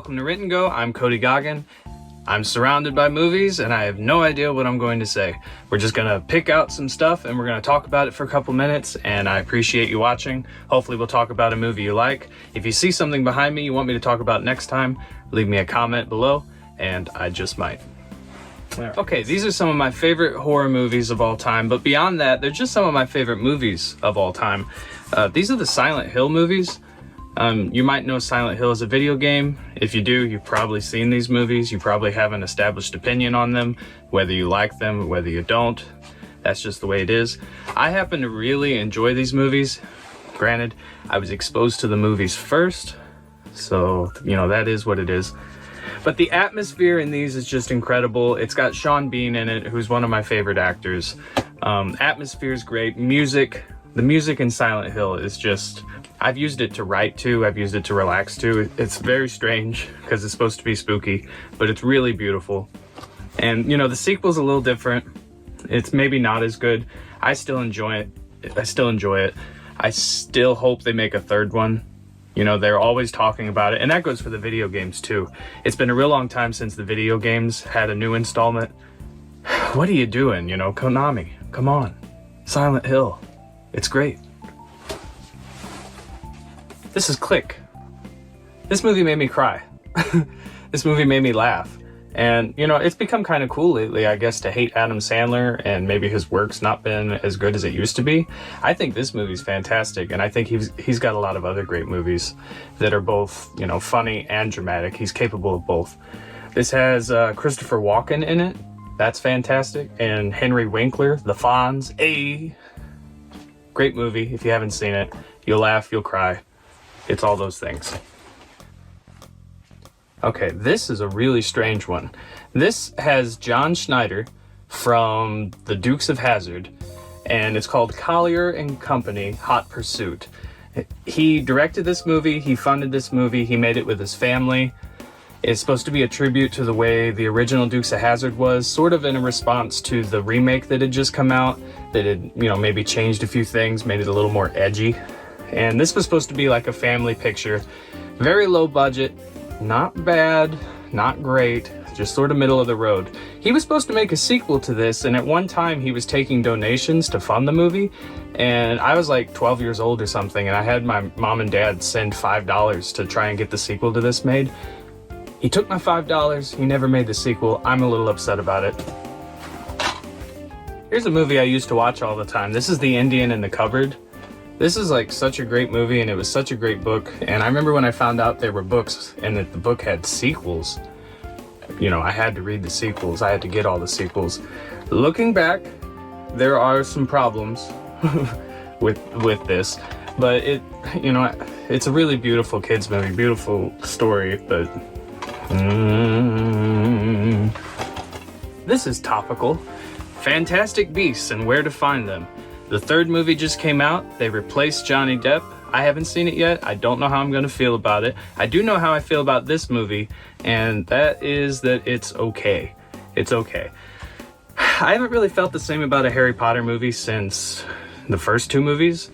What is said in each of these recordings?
Welcome to Rent and Go. I'm Cody Goggin. I'm surrounded by movies and I have no idea what I'm going to say. We're just gonna pick out some stuff and we're gonna talk about it for a couple minutes, and I appreciate you watching. Hopefully we'll talk about a movie you like. If you see something behind me you want me to talk about next time, leave me a comment below and I just might. Okay, these are some of my favorite horror movies of all time, but beyond that, they're just some of my favorite movies of all time. These are the Silent Hill movies. You might know Silent Hill as a video game. If you do, you've probably seen these movies. You probably have an established opinion on them, whether you like them, whether you don't. That's just the way it is. I happen to really enjoy these movies. Granted, I was exposed to the movies first, so, that is what it is. But the atmosphere in these is just incredible. It's got Sean Bean in it, who's one of my favorite actors. Atmosphere is great. Music, the music in Silent Hill is just, I've used it to write to, I've used it to relax to. It's very strange because it's supposed to be spooky, but it's really beautiful. And the sequel's a little different. It's maybe not as good. I still enjoy it. I still hope they make a third one. They're always talking about it, and that goes for the video games too. It's been a real long time since the video games had a new installment. What are you doing, Konami? Come on. Silent Hill. It's great. This is Click. This movie made me cry. This movie made me laugh. And, it's become kind of cool lately, I guess, to hate Adam Sandler, and maybe his work's not been as good as it used to be. I think this movie's fantastic, and I think he's got a lot of other great movies that are both, funny and dramatic. He's capable of both. This has Christopher Walken in it. That's fantastic. And Henry Winkler, the Fonz. Hey! Great movie. If you haven't seen it, you'll laugh, you'll cry. It's all those things. Okay, this is a really strange one. This has John Schneider from The Dukes of Hazzard, and it's called Collier and Company, Hot Pursuit. He directed this movie, he funded this movie, he made it with his family. It's supposed to be a tribute to the way the original Dukes of Hazzard was, sort of in a response to the remake that had just come out, that had, maybe changed a few things, made it a little more edgy. And this was supposed to be like a family picture, very low budget. Not bad, not great, just sort of middle of the road. He was supposed to make a sequel to this, and at one time he was taking donations to fund the movie, and I was like 12 years old or something, and I had my mom and dad send $5 to try and get the sequel to this made. He took my $5, he never made the sequel. I'm a little upset about it. Here's a movie I used to watch all the time. This is The Indian in the Cupboard. This is like such a great movie, and it was such a great book, and I remember when I found out there were books and that the book had sequels, I had to read the sequels. I had to get all the sequels. Looking back, there are some problems with this, but it's a really beautiful kids movie, beautiful story, but this is topical. Fantastic Beasts and Where to Find Them. The third movie just came out. They replaced Johnny Depp. I haven't seen it yet. I don't know how I'm going to feel about it. I do know how I feel about this movie, and that is that it's okay. It's okay. I haven't really felt the same about a Harry Potter movie since the first two movies,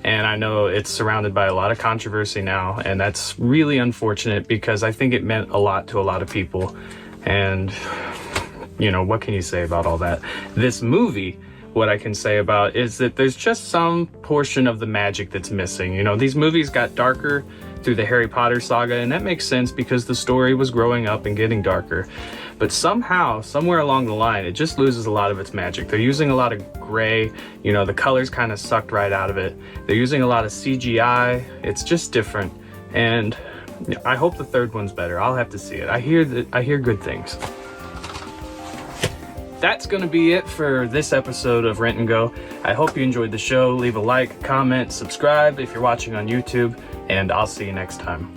and I know it's surrounded by a lot of controversy now, and that's really unfortunate because I think it meant a lot to a lot of people, and, what can you say about all that? This movie, what I can say about is that there's just some portion of the magic that's missing. These movies got darker through the Harry Potter saga, and that makes sense because the story was growing up and getting darker. But somehow, somewhere along the line, it just loses a lot of its magic. They're using a lot of gray, the colors kind of sucked right out of it. They're using a lot of CGI. It's just different. And I hope the third one's better. I'll have to see it. I hear good things. That's going to be it for this episode of Rent and Go. I hope you enjoyed the show. Leave a like, comment, subscribe if you're watching on YouTube, and I'll see you next time.